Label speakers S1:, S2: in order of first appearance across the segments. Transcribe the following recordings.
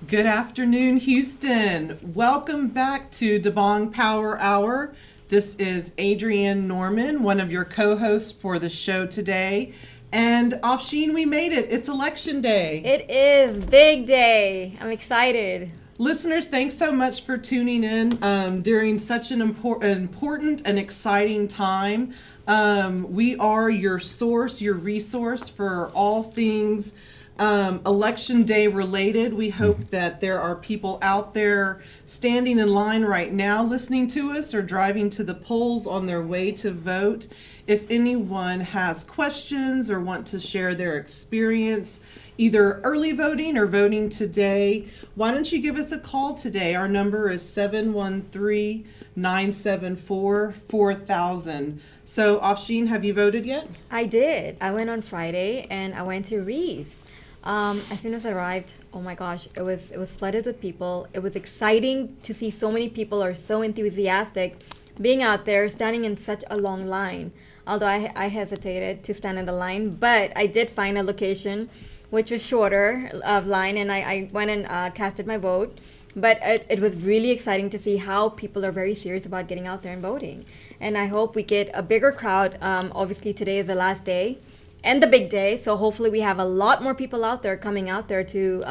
S1: Good afternoon, Houston. Welcome back to Dabong Power Hour. This is Adrianne Norman, one of your co-hosts for the show today. And Afsheen, we made it. It's election day.
S2: It is big day. I'm excited.
S1: Listeners, thanks so much for tuning in during such an important and exciting time. We are your source, your resource for all things election day related. We hope that there are people out there standing in line right now listening to us or driving to the polls on their way to vote. If anyone has questions or want to share their experience, either early voting or voting today, why don't you give us a call today? Our number is 713-974-4000. So, Afsheen, have you voted yet?
S2: I did. I went on Friday and I went to Reese. As soon as I arrived, oh my gosh, it was flooded with people. It was exciting to see so many people are so enthusiastic being out there, standing in such a long line. Although I hesitated to stand in the line, but I did find a location which was shorter of line, and I went and casted my vote. But it was really exciting to see how people are very serious about getting out there and voting. And I hope we get a bigger crowd. Obviously, today is the last day and the big day, so hopefully we have a lot more people out there coming out there to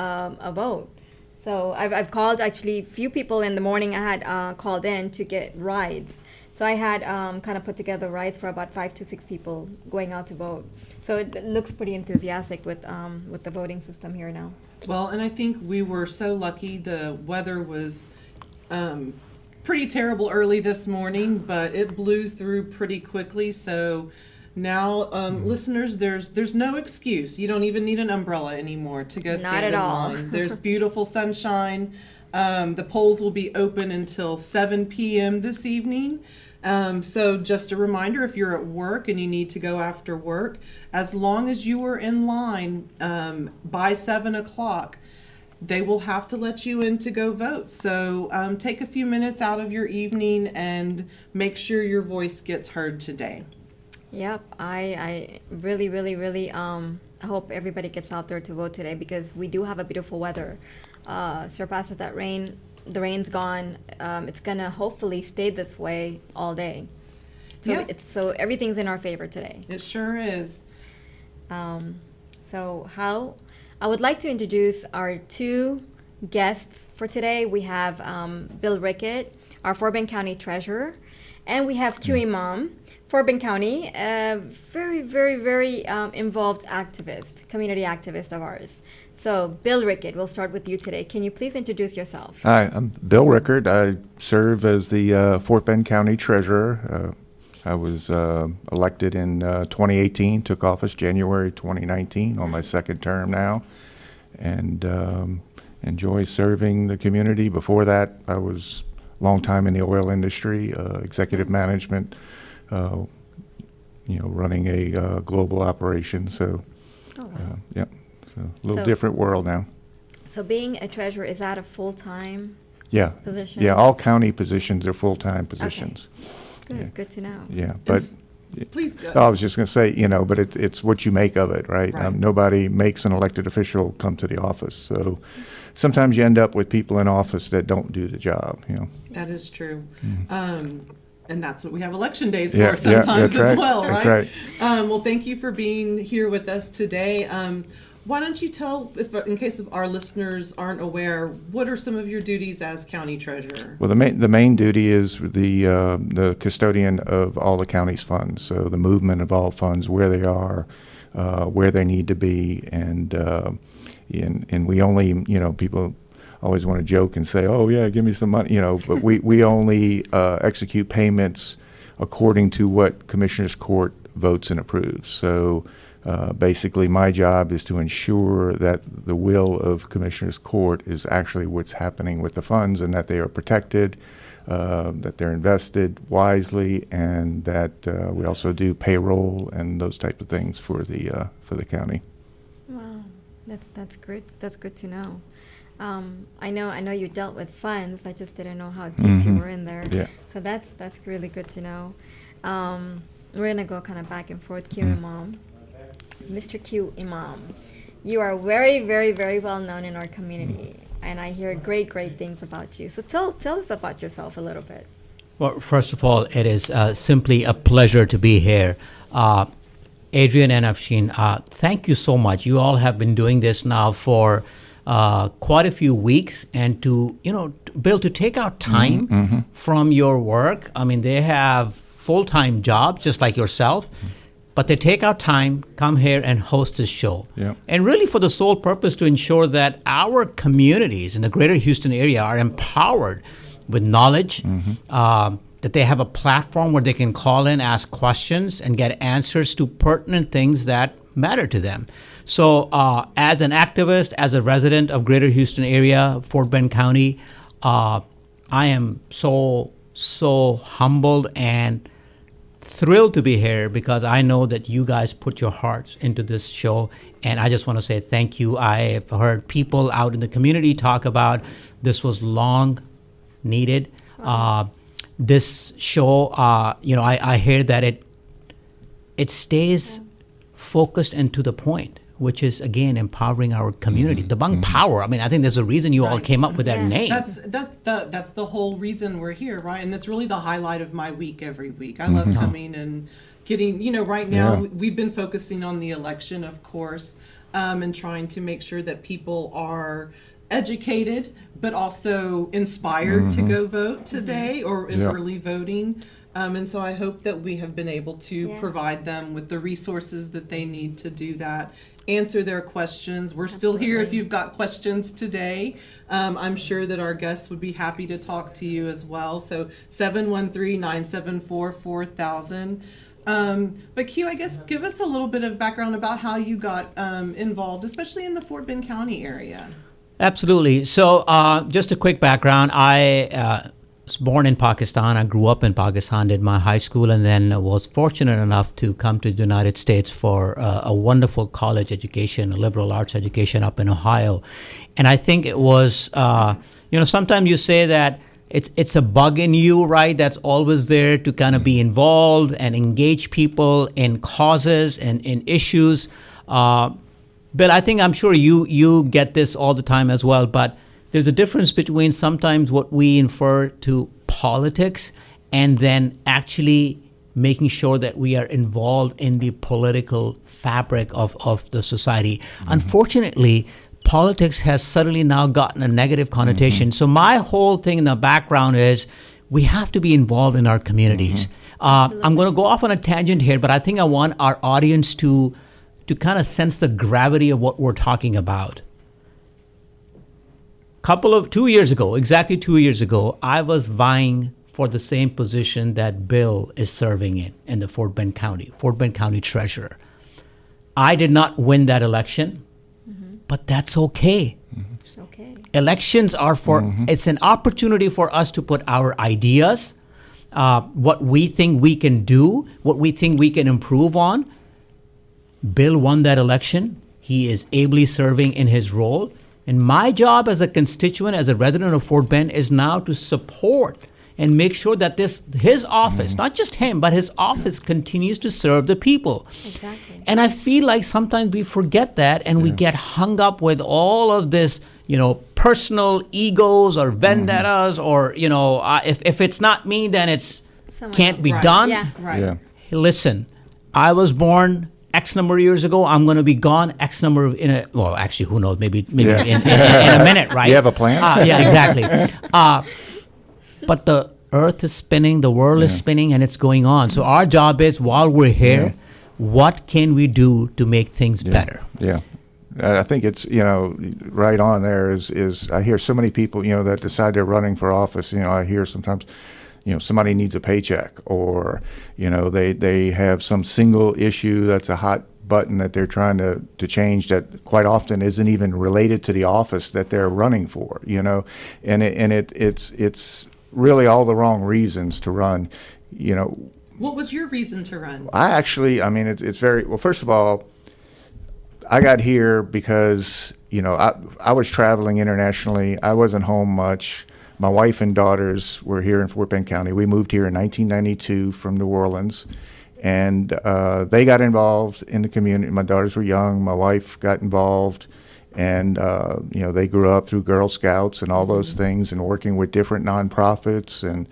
S2: vote. So I've called actually a few people in the morning. I had called in to get rides. So I had kind of put together rides for about 5 to 6 people going out to vote. So it looks pretty enthusiastic with the voting system here now.
S1: Well, and I think we were so lucky. The weather was pretty terrible early this morning, but it blew through pretty quickly. So now, listeners, there's no excuse. You don't even need an umbrella anymore to go stand in line. There's beautiful sunshine. The polls will be open until 7 p.m. this evening. So just a reminder, if you're at work and you need to go after work, as long as you are in line by 7 o'clock, they will have to let you in to go vote. So take a few minutes out of your evening and make sure your voice gets heard today.
S2: Yep, I really I hope everybody gets out there to vote today because we do have a beautiful weather. Surpasses that rain. The rain's gone. It's gonna hopefully stay this way all day. So
S1: Yes.
S2: so everything's in our favor today.
S1: It sure is.
S2: So I would like to introduce our 2 guests for today. We have Bill Rickett, our Fort Bend County Treasurer, and we have Q Imam, Fort Bend County, a very involved activist, community activist of ours. So, Bill Rickett, we'll start with you today. Can you please introduce yourself?
S3: Hi, I'm Bill Rickard. I serve as the Fort Bend County Treasurer. I was elected in 2018, took office January 2019, on my second term now, and enjoy serving the community. Before that, I was a long time in the oil industry, executive management, running a global operation. So, yeah. So a little different world now.
S2: So being a treasurer, is that a full-time position?
S3: Yeah, all county positions are full-time positions.
S2: Okay. Good to know.
S3: Yeah, but
S1: Please go.
S3: I was just going to say, but it's what you make of it, right?
S1: Right.
S3: Nobody makes an elected official come to the office. So sometimes you end up with people in office that don't do the job,
S1: That is true. And that's what we have election days
S3: Yeah,
S1: for sometimes
S3: that's
S1: as
S3: right.
S1: well,
S3: That's
S1: right?
S3: right.
S1: Well, thank you for being here with us today. Why don't you tell, in case of our listeners aren't aware, what are some of your duties as county treasurer?
S3: Well, the main duty is the custodian of all the county's funds. So the movement of all funds, where they are, where they need to be, and we only, people always want to joke and say, "Oh yeah, give me some money," but we only execute payments according to what Commissioners Court votes and approves. So basically, my job is to ensure that the will of Commissioners Court is actually what's happening with the funds, and that they are protected, that they're invested wisely, and that we also do payroll and those type of things for the county.
S2: Wow, that's great. That's good to know. I know you dealt with funds. I just didn't know how deep you were in there.
S3: Yeah.
S2: So that's really good to know. We're gonna go kind of back and forth. Q Imam, Mr. Q Imam, you are very well known in our community. and I hear great, great things about you. So tell us about yourself a little bit.
S4: Well, first of all, it is simply a pleasure to be here. Adrianne and Afsheen, thank you so much. You all have been doing this now for quite a few weeks, and to be able to take out time from your work. I mean, they have full-time jobs just like yourself, but they take out time, come here and host this show.
S3: Yeah.
S4: And really for the sole purpose to ensure that our communities in the greater Houston area are empowered with knowledge, that they have a platform where they can call in, ask questions, and get answers to pertinent things that matter to them. So as an activist, as a resident of greater Houston area, Fort Bend County, I am so humbled and thrilled to be here, because I know that you guys put your hearts into this show, and I just want to say thank you. I've heard people out in the community talk about this was long needed. This show, I hear that it stays focused and to the point, which is again empowering our community. The Bang Power. I mean, I think there's a reason you all came up with that name.
S1: That's the whole reason we're here, right? And that's really the highlight of my week every week. I love coming and getting, right now we've been focusing on the election, of course, and trying to make sure that people are educated, but also inspired to go vote today or in early voting. And so I hope that we have been able to provide them with the resources that they need to do that, answer their questions. We're still here if you've got questions today. I'm sure that our guests would be happy to talk to you as well. So 713-974-4000. But Q, I guess give us a little bit of background about how you got involved, especially in the Fort Bend County area.
S4: Absolutely. So just a quick background. I was born in Pakistan. I grew up in Pakistan, did my high school, and then was fortunate enough to come to the United States for a wonderful college education, a liberal arts education up in Ohio. And I think it was, sometimes you say that it's a bug in you, right? That's always there to kind of be involved and engage people in causes and in issues. Bill, I'm sure you get this all the time as well, but there's a difference between sometimes what we infer to politics and then actually making sure that we are involved in the political fabric of the society. Unfortunately, politics has suddenly now gotten a negative connotation. So my whole thing in the background is we have to be involved in our communities. I'm going to go off on a tangent here, but I think I want our audience to kind of sense the gravity of what we're talking about. 2 years ago, exactly 2 years ago, I was vying for the same position that Bill is serving in the Fort Bend County Treasurer. I did not win that election, but that's okay.
S2: It's okay.
S4: Elections are it's an opportunity for us to put our ideas, what we think we can do, what we think we can improve on. Bill won that election. He is ably serving in his role. And my job as a constituent, as a resident of Fort Bend, is now to support and make sure that his office, not just him, but his office continues to serve the people.
S2: Exactly.
S4: And I feel like sometimes we forget that and we get hung up with all of this, personal egos or vendettas or, if it's not me, then it's can't be done.
S2: Yeah.
S1: Right.
S3: Yeah.
S4: Hey, listen, I was born X number of years ago. I'm going to be gone X number of actually, who knows? Maybe in a minute, right?
S3: You have a plan?
S4: Yeah, exactly. But the earth is spinning, the world is spinning, and it's going on. So our job is, while we're here, what can we do to make things better?
S3: Yeah. I think it's, right on there is I hear so many people, that decide they're running for office. I hear sometimes, somebody needs a paycheck, or, they have some single issue that's a hot button that they're trying to change that quite often isn't even related to the office that they're running for, and it's really all the wrong reasons to run,
S1: What was your reason to run?
S3: I actually, it's very, well, first of all, I got here because, I was traveling internationally. I wasn't home much. My wife and daughters were here in Fort Bend County. We moved here in 1992 from New Orleans, and they got involved in the community. My daughters were young. My wife got involved And, they grew up through Girl Scouts and all those things, and working with different nonprofits and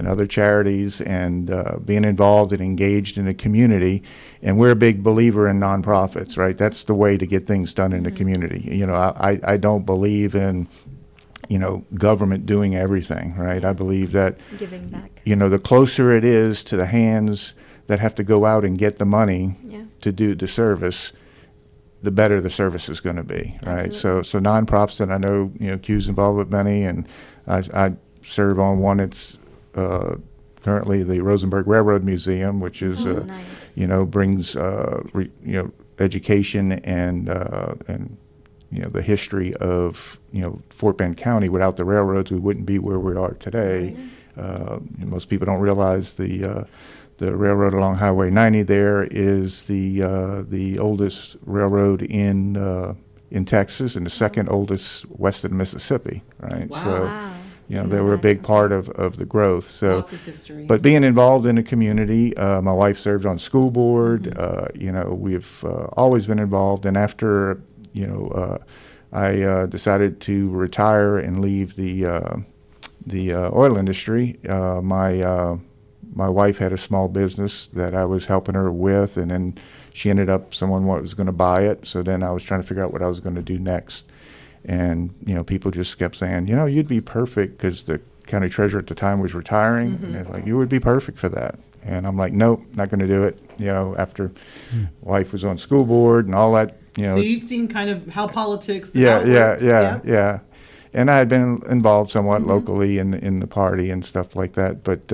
S3: other charities, and being involved and engaged in the community. And we're a big believer in nonprofits, right? That's the way to get things done in the community. I don't believe in, government doing everything, right? I believe that,
S2: Giving back.
S3: the closer it is to the hands that have to go out and get the money
S2: Yeah.
S3: to do the service, the better the service is going to be, right?
S2: Absolutely.
S3: So nonprofits, and I know, Q's involved with many, and I serve on one. It's currently the Rosenberg Railroad Museum, which is,
S2: Nice.
S3: brings, education and the history of, Fort Bend County. Without the railroads, we wouldn't be where we are today. Most people don't realize the railroad along Highway 90 there is the oldest railroad in Texas, and the second oldest west of the Mississippi, right?
S1: Wow.
S3: So,
S2: Wow.
S3: they were a big part of the growth. So,
S1: Lots of history.
S3: but being involved in the community, my wife served on school board. We've always been involved. And after, I decided to retire and leave the oil industry, my wife had a small business that I was helping her with, and then she ended up, someone was going to buy it. So then I was trying to figure out what I was going to do next. And, people just kept saying, you'd be perfect, because the county treasurer at the time was retiring. And they're like, you would be perfect for that. And I'm like, nope, not going to do it. After wife was on school board and all that,
S1: So you'd seen kind of how politics.
S3: yeah,
S1: how it works,
S3: yeah. And I had been involved somewhat locally in the party and stuff like that. But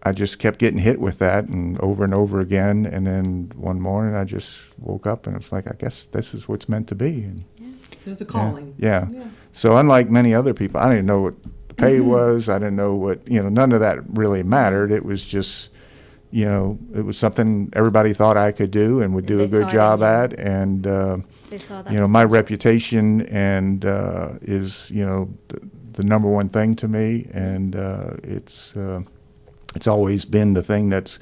S3: I just kept getting hit with that and over again. And then one morning I just woke up and it's like, I guess this is what's meant to be. And
S1: It was a calling.
S3: yeah. So unlike many other people, I didn't know what the pay was. I didn't know what, none of that really mattered. It was just, it was something everybody thought I could do and would do
S2: They
S3: a good
S2: saw it
S3: job
S2: in you.
S3: at. And,
S2: They saw that.
S3: my
S2: potential.
S3: reputation and is, the number one thing to me. And it's always been the thing that's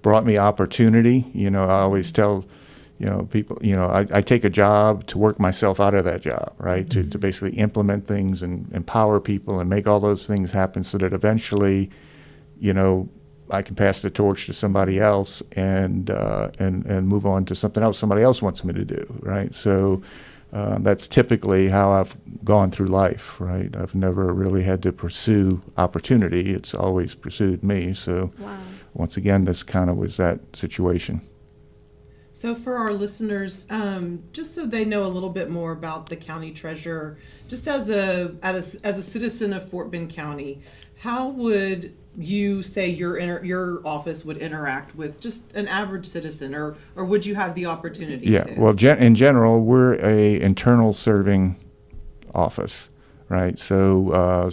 S3: brought me opportunity. I always tell, people, I take a job to work myself out of that job, right? To basically implement things and empower people and make all those things happen so that eventually, I can pass the torch to somebody else and move on to something else somebody else wants me to do, right? So that's typically how I've gone through life, right? I've never really had to pursue opportunity. It's always pursued me. So
S2: Wow.
S3: once again, this kind of was that situation.
S1: So for our listeners, just so they know a little bit more about the county treasurer, just as a citizen of Fort Bend County, how would you say your office would interact with just an average citizen, or would you have the opportunity
S3: Yeah,
S1: to?
S3: well, in general, we're a internal serving office, right? So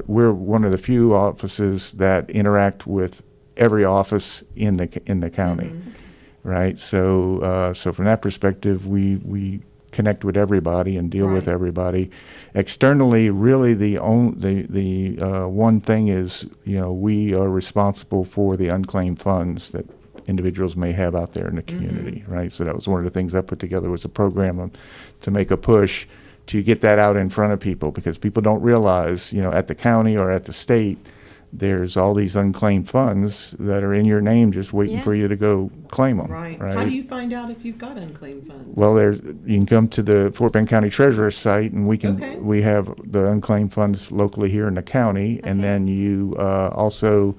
S3: we're one of the few offices that interact with every office in the county, right? So from that perspective, we connect with everybody and deal with
S1: Right.
S3: everybody. Externally, really the one thing is, we are responsible for the unclaimed funds that individuals may have out there in the community, right? So that was one of the things I put together, was a program to make a push to get that out in front of people, because people don't realize, at the county or at the state, there's all these unclaimed funds that are in your name just waiting
S2: Yeah.
S3: for you to go claim them.
S1: Right. How do you find out if you've got unclaimed funds?
S3: Well, you can come to the Fort Bend County Treasurer's site, and
S1: Okay.
S3: we have the unclaimed funds locally here in the county, and
S2: Okay.
S3: then you also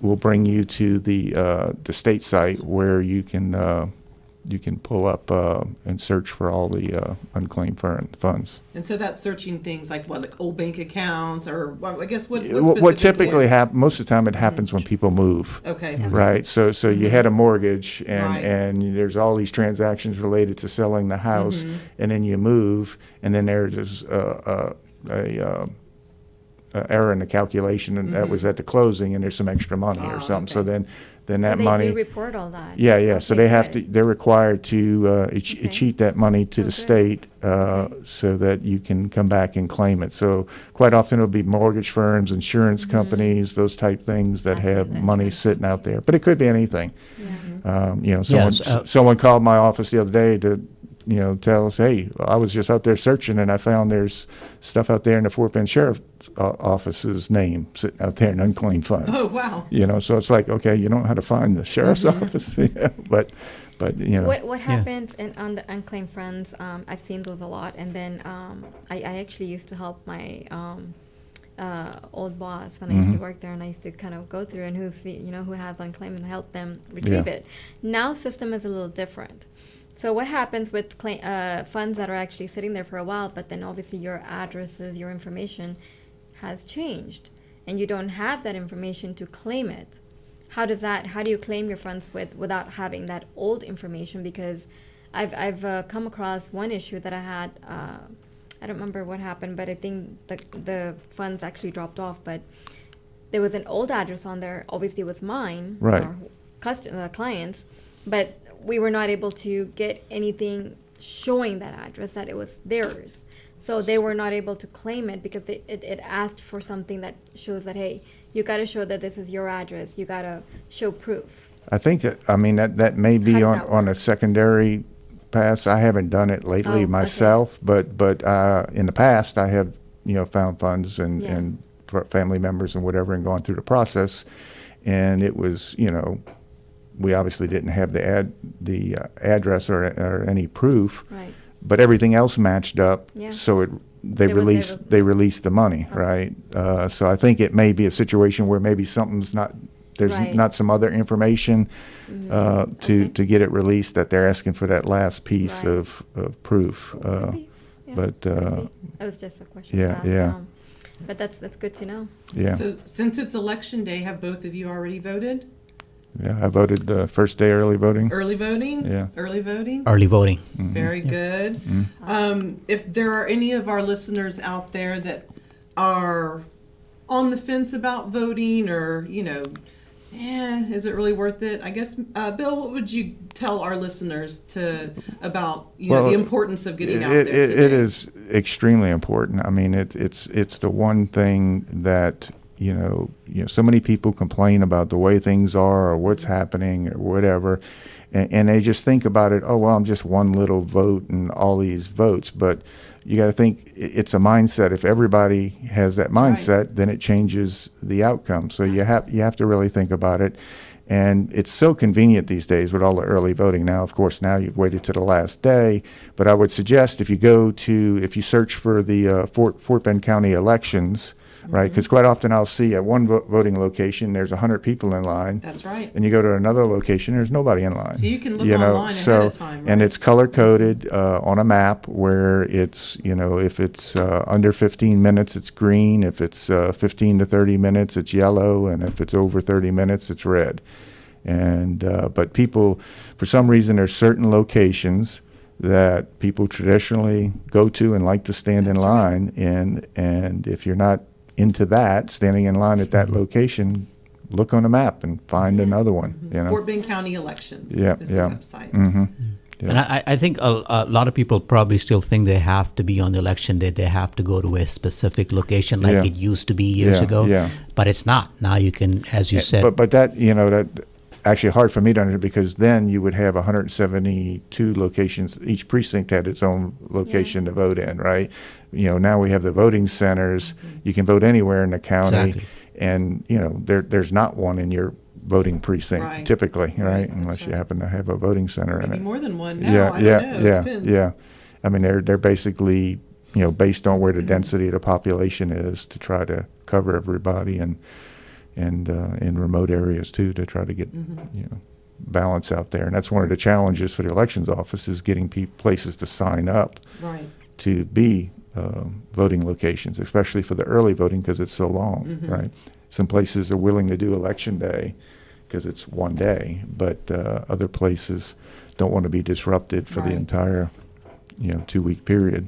S3: will bring you to the state site where you can pull up and search for all the unclaimed funds.
S1: And so that's searching things like old bank accounts, or well, I guess what
S3: What
S1: specifically
S3: typically
S1: is-
S3: happens, most of the time it happens when people move.
S1: Okay.
S2: Yeah.
S3: Right, so you had a mortgage,
S1: Right.
S3: and there's all these transactions related to selling the house, and then you move, and then there's error in the calculation, and that was at the closing, and there's some extra money or something. So
S1: okay.
S3: then
S2: So
S3: that
S2: they
S3: money.
S2: do report all that.
S3: Yeah. So
S2: Okay,
S3: they have to.
S2: good.
S3: They're required to
S2: Okay.
S3: cheat that money to the
S2: Okay.
S3: state so that you can come back and claim it. So quite often it'll be mortgage firms, insurance companies, those type things that
S2: I see
S3: have
S2: that.
S3: money sitting out there. But it could be anything.
S2: Yeah.
S3: Someone called my office the other day to, tell us, hey, I was just out there searching and I found there's stuff out there in the Fort Bend Sheriff's Office's name sitting out there in unclaimed funds.
S1: Oh, wow.
S3: So it's like, okay, you don't know how to find the sheriff's office, but
S2: What happens on the unclaimed funds? I've seen those a lot, and then I actually used to help my old boss when I used to work there, and I used to kind of go through and who has unclaimed and help them retrieve it. Now system is a little different. So what happens with funds that are actually sitting there for a while, but then obviously your addresses, your information has changed, and you don't have that information to claim it? How do you claim your funds without having that old information? Because I've come across one issue that I had. I don't remember what happened, but I think the funds actually dropped off. But there was an old address on there. Obviously, it was mine,
S3: Right.
S2: Our clients, but we were not able to get anything showing that address that it was theirs. So they were not able to claim it because it asked for something that shows that, hey, you got to show that this is your address. You got to show proof.
S3: I think that may be
S2: How does that
S3: on a
S2: work?
S3: secondary pass. I haven't done it lately
S2: Oh, okay.
S3: myself, but in the past I have found funds and
S2: Yeah.
S3: and for family members and whatever, and gone through the process, and it was we obviously didn't have the address or any proof,
S2: Right.
S3: but everything else matched up.
S2: Yeah.
S3: So they
S2: They was
S3: released
S2: able-
S3: they released the money,
S2: Okay.
S3: right? So I think it may be a situation where maybe something's not. There's
S2: Right.
S3: not some other information
S2: Okay.
S3: to get it released that they're asking for that last piece
S2: Right.
S3: of proof.
S2: Could be. Yeah,
S3: but,
S2: could be. That was just a question
S3: yeah,
S2: to ask.
S3: yeah.
S2: But that's good to know.
S3: Yeah,
S1: So since it's election day, have both of you already voted?
S3: yeah. I voted first day early voting.
S1: Early voting?
S3: Yeah.
S1: Early voting?
S4: Early voting.
S1: Very good. If there are any of our listeners out there that are on the fence about voting, or, is it really worth it? I guess, Bill, what would you tell our listeners about
S3: Well,
S1: the importance of getting out
S3: It
S1: there today?
S3: is extremely important. I mean, it's the one thing that so many people complain about the way things are or what's happening or whatever, and they just think about it. Oh well, I'm just one little vote and all these votes, but you got to think it's a mindset. If everybody has that mindset, then it changes the outcome. So you have to really think about it. And it's so convenient these days with all the early voting. Now, of course, now you've waited to the last day. But I would suggest if you search for the Fort Bend County elections, right? Because quite often I'll see at one voting location there's 100 people in line.
S1: That's right.
S3: And you go to another location, there's nobody in line.
S1: So you can look online ahead of time,
S3: And
S1: right?
S3: it's color coded on a map where it's, if it's under 15 minutes, it's green. If it's 15 to 30 minutes, it's yellow. And if it's over 30 minutes, it's red. And but people, for some reason, there's certain locations that people traditionally go to and like to stand in
S1: That's right.
S3: line. And if you're not into that, standing in line at that location, look on the map and find another one.
S1: Fort Bend County Elections
S3: Yeah,
S1: is
S3: yeah.
S1: the website.
S3: Mm-hmm. Yeah.
S4: And I think a lot of people probably still think they have to be on the election day. They have to go to a specific location like
S3: Yeah.
S4: it used to be years
S3: Yeah,
S4: ago.
S3: yeah.
S4: But it's not. Now you can, as you said.
S3: But that that actually hard for me to understand, because then you would have 172 locations. Each precinct had its own location to vote in, right? Now we have the voting centers. You can vote anywhere in the county,
S4: Exactly.
S3: and there's not one in your voting precinct
S1: Right.
S3: typically, right?
S1: Right, that's
S3: Unless you
S1: right.
S3: happen to have a voting center in
S1: Maybe
S3: it.
S1: more than one now.
S3: Yeah,
S1: I don't
S3: yeah,
S1: know. It
S3: yeah,
S1: depends.
S3: yeah. I mean, they're basically based on where the density of the population is to try to cover everybody, and in remote areas too, to try to get balance out there. And that's one of the challenges for the elections office, is getting places to sign up
S1: Right.
S3: to be voting locations, especially for the early voting, because it's so long, right? Some places are willing to do election day because it's one day, but other places don't want to be disrupted for the
S1: Right.
S3: entire 2-week period.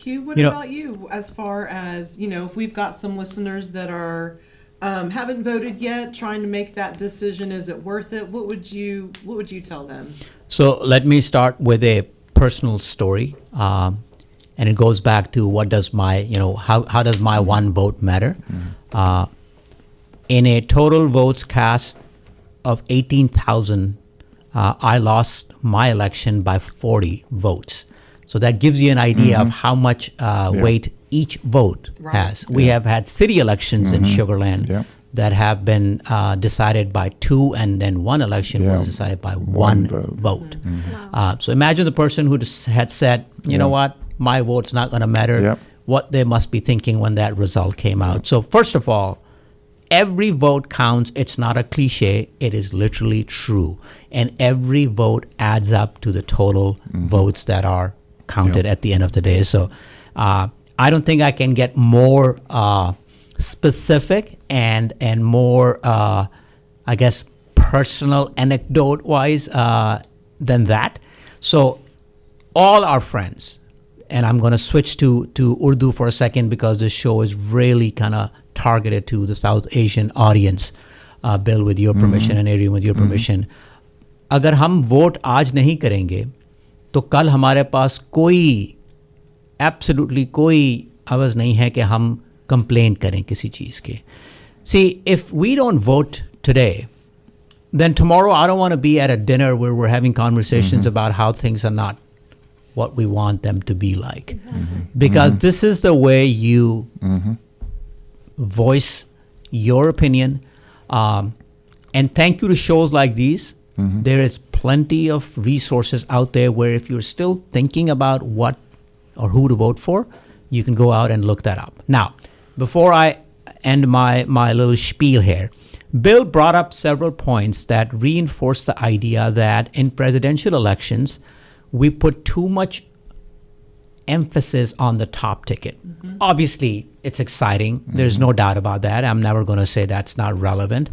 S1: Q, what
S4: You know-
S1: about you? As far as, if we've got some listeners that are haven't voted yet, trying to make that decision, is it worth it? What would you tell them?
S4: So let me start with a personal story, and it goes back to what does my, how does my one vote matter? In a total votes cast of 18,000, I lost my election by 40 votes. So that gives you an idea of how much weight each vote
S1: Right.
S4: has. We have had city elections in Sugar Land
S3: Yeah.
S4: that have been decided by 2, and then one election
S3: Yeah.
S4: was decided by one vote. So imagine the person who just had said, you know what, my vote's not going to matter,
S3: Yep.
S4: what they must be thinking when that result came out. So first of all, every vote counts. It's not a cliche. It is literally true. And every vote adds up to the total votes that are counted at the end of the day. So I don't think I can get more specific and more, I guess, personal anecdote-wise than that. So all our friends, and I'm going to switch to Urdu for a second because this show is really kind of targeted to the South Asian audience. Bill, with your permission, and Adrian, with your permission. अगर हम vote आज नहीं करेंगे तो कल हमारे पास कोई absolutely कोई आवाज़ नहीं है कि हम कंप्लेन करें किसी चीज़ के. See, if we don't vote today, then tomorrow I don't want to be at a dinner where we're having conversations about how things are not what we want them to be like.
S2: Exactly.
S4: Because this is the way you voice your opinion. And thank you to shows like these. There is plenty of resources out there where if you're still thinking about what or who to vote for, you can go out and look that up. Now, before I end my little spiel here, Bill brought up several points that reinforce the idea that in presidential elections, we put too much emphasis on the top ticket. Obviously, it's exciting. There's no doubt about that. I'm never going to say that's not relevant.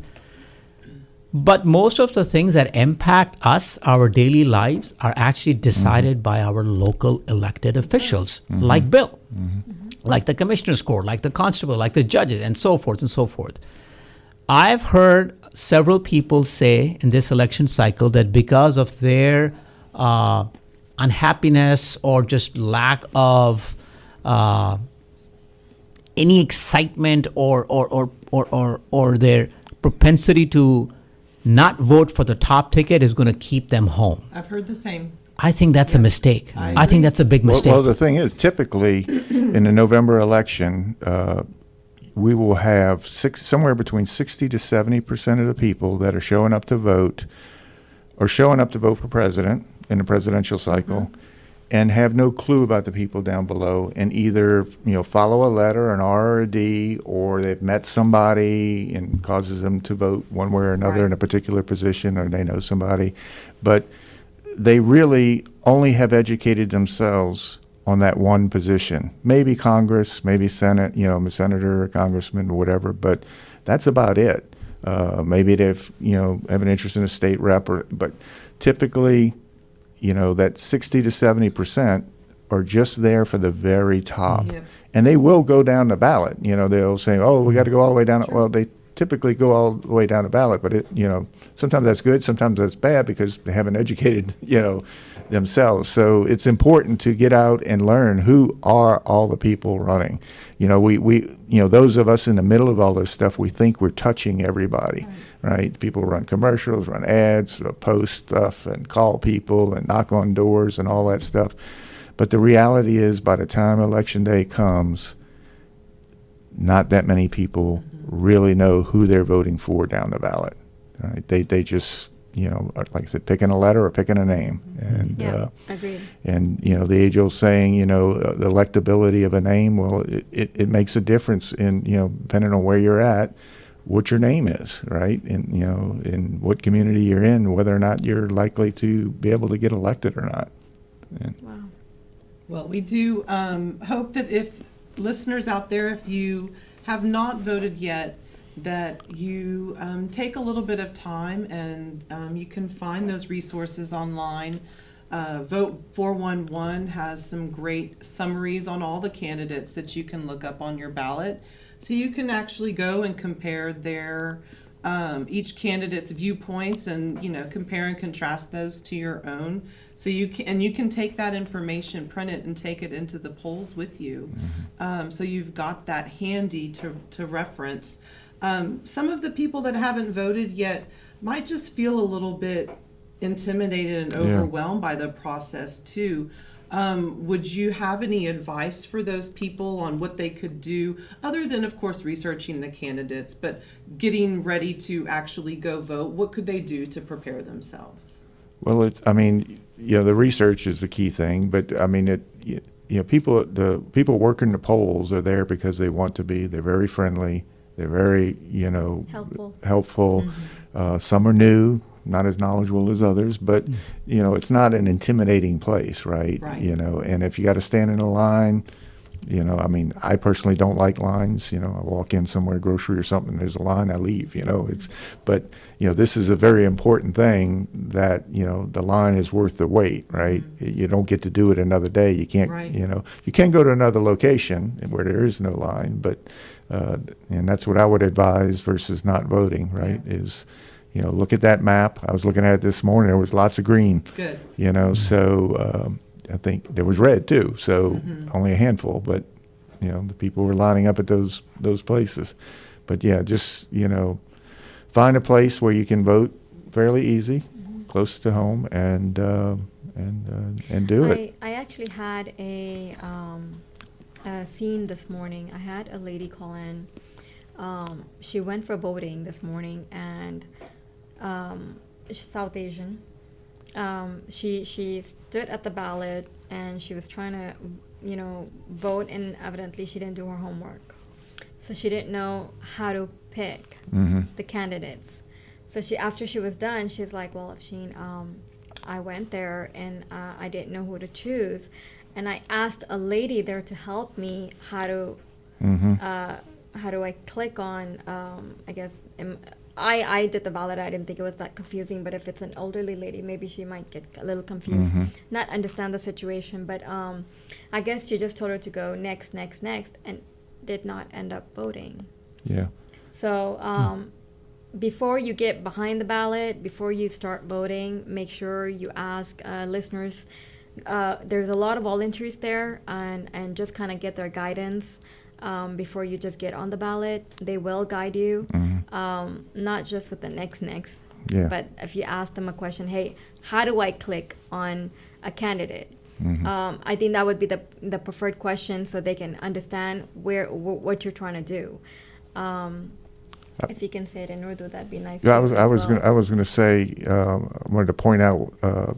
S4: But most of the things that impact us, our daily lives, are actually decided by our local elected officials, like Bill, like the commissioner's court, like the constable, like the judges, and so forth and so forth. I've heard several people say in this election cycle that because of their unhappiness or just lack of any excitement or their propensity to not vote for the top ticket is going to keep them home.
S1: I've heard the same.
S4: I think that's a mistake.
S1: I
S4: I think that's a big mistake.
S3: Well, the thing is, typically in the November election, we will have somewhere between 60 to 70% of the people that are showing up to vote or showing up to vote for president in the presidential cycle and have no clue about the people down below, and either follow a letter, an R or a D, or they've met somebody and causes them to vote one way or another in a particular position, or they know somebody. But they really only have educated themselves on that one position. Maybe Congress, maybe Senate, a senator or congressman or whatever, but that's about it. Maybe they've, have an interest in a state rep, but typically, that 60 to 70% are just there for the very top.
S1: Yep.
S3: And they will go down the ballot. They'll say, oh, we got to go all the way down. Well, they typically go all the way down the ballot, but sometimes that's good, sometimes that's bad because they haven't educated, themselves. So it's important to get out and learn who are all the people running. We those of us in the middle of all this stuff, we think we're touching everybody, right? People run commercials, run ads, post stuff and call people and knock on doors and all that stuff. But the reality is, by the time Election Day comes, not that many people really know who they're voting for down the ballot. Right? They just, are, like I said, picking a letter or picking a name. And
S2: Agreed.
S3: and the age-old saying, the electability of a name, well, it makes a difference in, depending on where you're at, what your name is, right? And, in what community you're in, whether or not you're likely to be able to get elected or not. And
S2: Wow.
S1: Well, we do hope that if listeners out there, if you have not voted yet, that you take a little bit of time and you can find those resources online. Vote 411 has some great summaries on all the candidates that you can look up on your ballot. So you can actually go and compare their each candidate's viewpoints and, you know, compare and contrast those to your own. So you can take that information, print it, and take it into the polls with you. So you've got that handy to reference. Some of the people that haven't voted yet might just feel a little bit intimidated and overwhelmed by the process too. Would you have any advice for those people on what they could do, other than, of course, researching the candidates, but getting ready to actually go vote? What could they do to prepare themselves?
S3: Well, the research is the key thing, but I mean, the people working the polls are there because they want to be. They're very friendly. They're very, helpful. Some are new, not as knowledgeable as others, but it's not an intimidating place, right? And if you got to stand in a line, I mean, I personally don't like lines. I walk in somewhere, grocery or something, there's a line, I leave. But this is a very important thing that the line is worth the wait, right? You don't get to do it another day. You can't, you can go to another location where there is no line, but and that's what I would advise versus not voting, right? Is look at that map. I was looking at it this morning. There was lots of green.
S1: Good.
S3: So I think there was red too. So only a handful, but the people were lining up at those places. But yeah, just find a place where you can vote fairly easy, close to home, and do it.
S2: I actually had a scene this morning. I had a lady call in. She went for voting this morning, and she's South Asian. She stood at the ballot and she was trying to, vote, and evidently she didn't do her homework. So she didn't know how to pick the candidates. So after she was done, she's like, well, Afsheen, I went there and I didn't know who to choose. And I asked a lady there to help me how do I click on, I guess, I did the ballot. I didn't think it was that confusing, but if it's an elderly lady, maybe she might get a little confused, not understand the situation. But I guess she just told her to go next, and did not end up voting.
S3: Yeah.
S2: So before you get behind the ballot, before you start voting, make sure you ask listeners. There's a lot of volunteers there, and just kind of get their guidance. Before you just get on the ballot. They will guide you, not just with the next, but if you ask them a question, hey, how do I click on a candidate? I think that would be the preferred question, so they can understand what you're trying to do. If you can say it in Urdu, that'd be nice.
S3: Yeah, I was going to say, I wanted to point out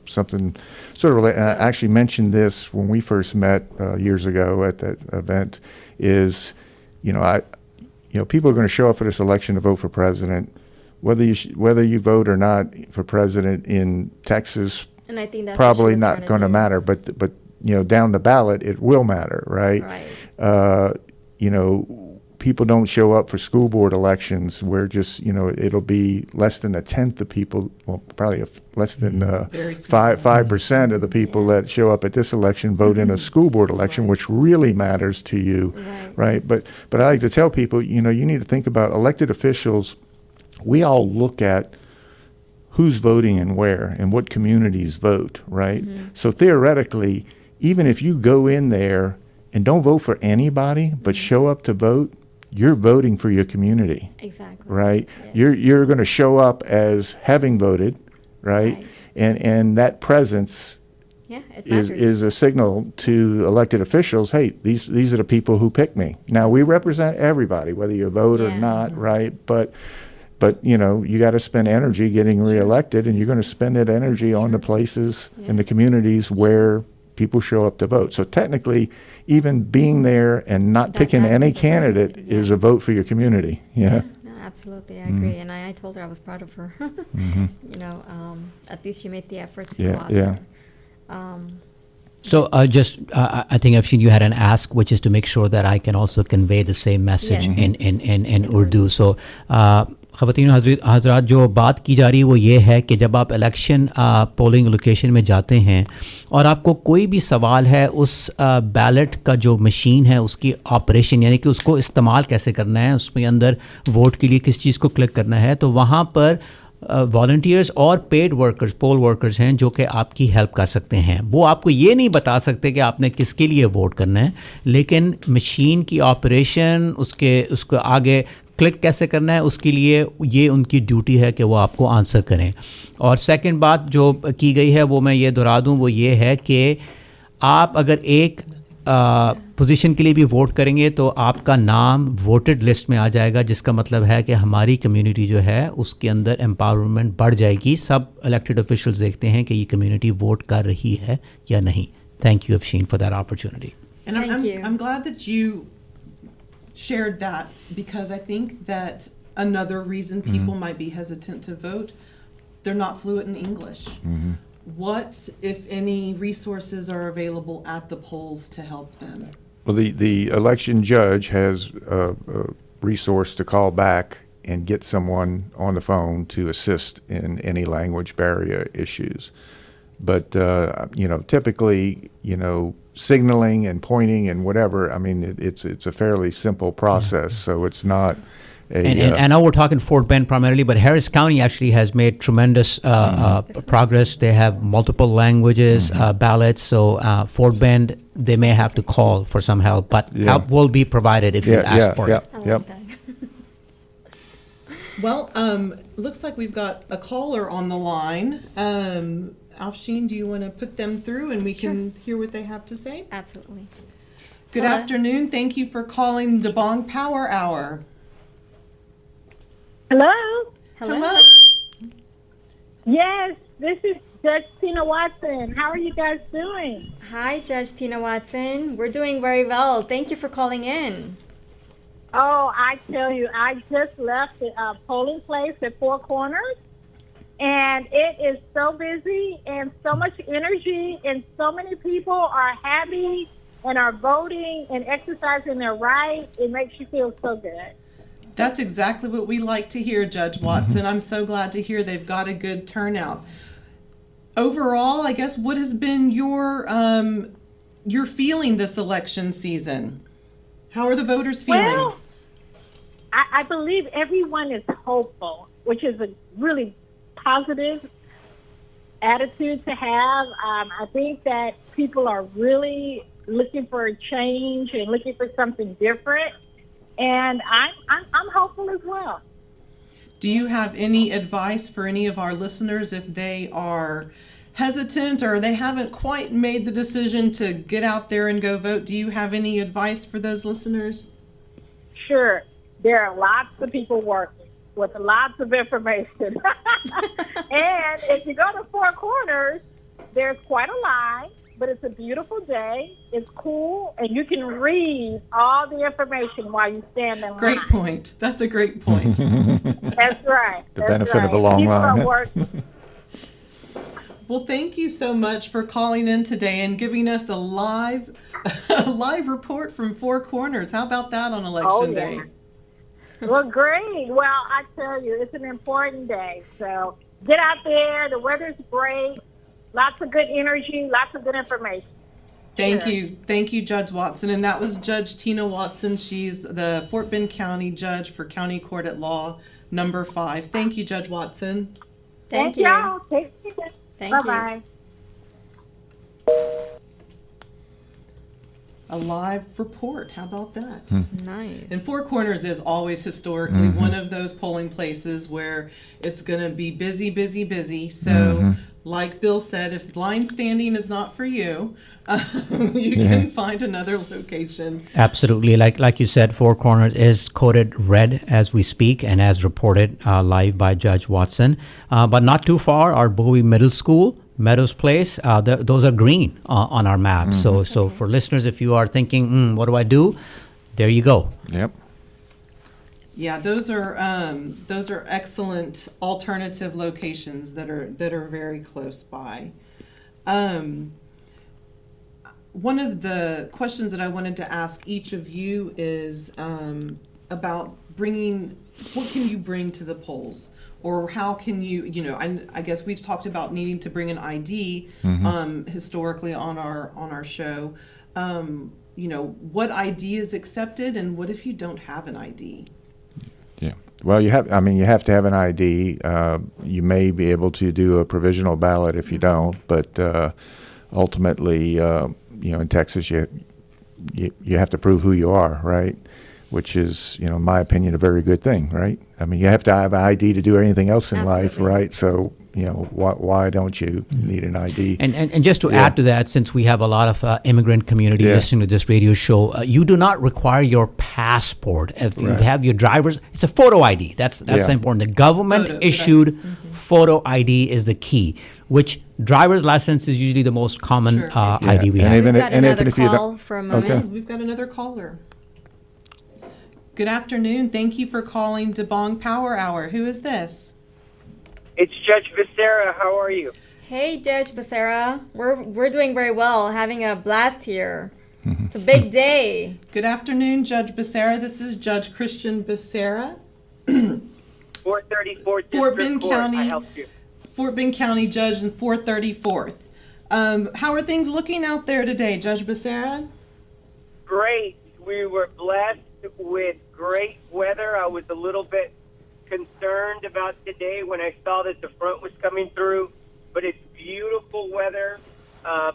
S3: something sort of related. And I actually mentioned this when we first met years ago at that event. Is people are going to show up for this election to vote for president, whether you vote or not for president in Texas.
S2: And I think that's
S3: probably not going to matter, but down the ballot it will matter, right? People don't show up for school board elections where just, it'll be less than a tenth of people, well, probably less than 5% of the people that show up at this election vote in a school board election, which really matters to you, right? But I like to tell people, you need to think about elected officials. We all look at who's voting and where and what communities vote, right? So theoretically, even if you go in there and don't vote for anybody but show up to vote, you're voting for your community.
S2: Exactly.
S3: Right?
S2: Yes.
S3: You're going to show up as having voted, right? And that presence is a signal to elected officials, hey, these are the people who picked me. Now, we represent everybody, whether you vote or not, right? But you got to spend energy getting reelected, and you're going to spend that energy on the places and the communities where people show up to vote. So technically, even being there and not picking any candidate is a vote for your community.
S2: No, absolutely, I agree. And I told her I was proud of her. At least she made the effort to go out there.
S4: So I think I've seen you had an ask, which is to make sure that I can also convey the same message in Urdu. So ख़वातीन हज़रात, जो बात की जा रही है वो ये है कि जब आप इलेक्शन पोलिंग लोकेशन में जाते हैं और आपको कोई भी सवाल है उस बैलेट का जो मशीन है उसकी ऑपरेशन, यानी कि उसको इस्तेमाल कैसे करना है, उसमें अंदर वोट के लिए किस चीज़ को क्लिक करना है, तो वहाँ पर वॉलंटियर्स और पेड वर्कर्स, पोल वर्कर्स हैं जो कि आपकी हेल्प कर सकते हैं। वो आपको ये नहीं बता सकते कि आपने किसके लिए वोट करना है, लेकिन मशीन की ऑपरेशन, उसको आगे क्लिक कैसे करना है, उसके लिए ये उनकी ड्यूटी है कि वो आपको आंसर करें। और सेकंड बात जो की गई है वो मैं ये दोहरा दूँ, वो ये है कि आप अगर एक पोजीशन के लिए भी वोट करेंगे तो आपका नाम वोटेड लिस्ट में आ जाएगा, जिसका मतलब है कि हमारी कम्युनिटी जो है उसके अंदर एम्पावरमेंट बढ़ जाएगी। सब इलेक्टेड ऑफिशियल्स देखते हैं कि ये कम्युनिटी वोट कर रही है या नहीं। Thank you Afsheen for that opportunity.
S1: And
S2: Thank you.
S1: I'm glad that you shared that, because I think that another reason people might be hesitant to vote, they're not fluent in English. What, if any, resources are available at the polls to help them?
S3: Well, the election judge has a resource to call back and get someone on the phone to assist in any language barrier issues. But, typically, signaling and pointing and whatever, I mean, it's a fairly simple process, so it's not
S4: And I know we're talking Fort Bend primarily, but Harris County actually has made tremendous progress. They have multiple languages, ballots. So Fort Bend, they may have to call for some help, but help will be provided if you ask for it.
S2: I like that.
S1: Well, looks like we've got a caller on the line. Afsheen, do you want to put them through and we can hear what they have to say?
S2: Absolutely.
S1: Good
S2: Hello.
S1: afternoon. Thank you for calling DeBong Power Hour.
S5: Hello.
S2: Hello.
S5: Yes, this is Judge Tina Watson. How are you guys doing?
S2: Hi, Judge Tina Watson. We're doing very well. Thank you for calling in.
S5: Oh, I tell you, I just left the polling place at Four Corners, and it is so busy and so much energy, and so many people are happy and are voting and exercising their right. It makes you feel so good.
S1: That's exactly what we like to hear, Judge Watson. I'm so glad to hear they've got a good turnout. Overall, I guess, what has been your feeling this election season? How are the voters feeling?
S5: Well, I believe everyone is hopeful, which is a really positive attitude to have. I think that people are really looking for a change and looking for something different. And I'm hopeful as well.
S1: Do you have any advice for any of our listeners if they are hesitant or they haven't quite made the decision to get out there and go vote? Do you have any advice for those listeners?
S5: Sure. There are lots of people working with lots of information. And if you go to Four Corners, there's quite a line, but it's a beautiful day. It's cool, and you can read all the information while you stand in line.
S1: Great point. That's a great point.
S5: That's right.
S3: The benefit of a long
S5: People
S3: line.
S5: are working.
S1: Well, thank you so much for calling in today and giving us a live report from Four Corners. How about that on Election Day?
S5: Well, great. Well, I tell you, it's an important day. So get out there. The weather's great. Lots of good energy, lots of good information.
S1: Thank you. Thank you, Judge Watson. And that was Judge Tina Watson. She's the Fort Bend County Judge for County Court at Law number 5. Thank you, Judge Watson.
S2: Thank you.
S5: Y'all. Take care.
S2: Thank you.
S5: Bye-bye.
S1: A live report. How about that?
S2: Nice.
S1: And Four Corners is always historically one of those polling places where it's going to be busy, busy, busy. So, like Bill said, if line standing is not for you, you can find another location.
S4: Absolutely. Like you said, Four Corners is coded red as we speak and as reported live by Judge Watson. But not too far, our Bowie Middle School, Meadows Place, those are green on our map. So for listeners, if you are thinking, what do I do? There you go.
S3: Yep.
S1: Yeah, those are excellent alternative locations that are very close by. One of the questions that I wanted to ask each of you is about what can you bring to the polls? Or how can you, I guess we've talked about needing to bring an ID historically on our show. What ID is accepted, and what if you don't have an ID?
S3: Yeah. Well, you have to have an ID. You may be able to do a provisional ballot if you don't, but ultimately, in Texas, you have to prove who you are, right? Which is, in my opinion, a very good thing, right? I mean, you have to have an ID to do anything else in life, right? So, why don't you need an ID?
S4: And just to add to that, since we have a lot of immigrant community listening to this radio show, you do not require your passport. If you have your driver's, it's a photo ID. That's important. The government issued photo ID is the key, which driver's license is usually the most common ID we have.
S2: We've got another call for a moment.
S3: Okay.
S1: We've got another caller. Good afternoon. Thank you for calling DeBong Power Hour. Who is this?
S6: It's Judge Becerra. How are you?
S2: Hey, Judge Becerra. We're doing very well, having a blast here. It's a big day.
S1: Good afternoon, Judge Becerra. This is Judge Christian Becerra.
S6: 434th
S1: Fort
S6: District
S1: Bend
S6: Court.
S1: County.
S6: I helped you.
S1: Fort Bend County Judge and 434th. How are things looking out there today, Judge Becerra?
S6: Great. We were blessed with great weather. I was a little bit concerned about today when I saw that the front was coming through, but it's beautiful weather.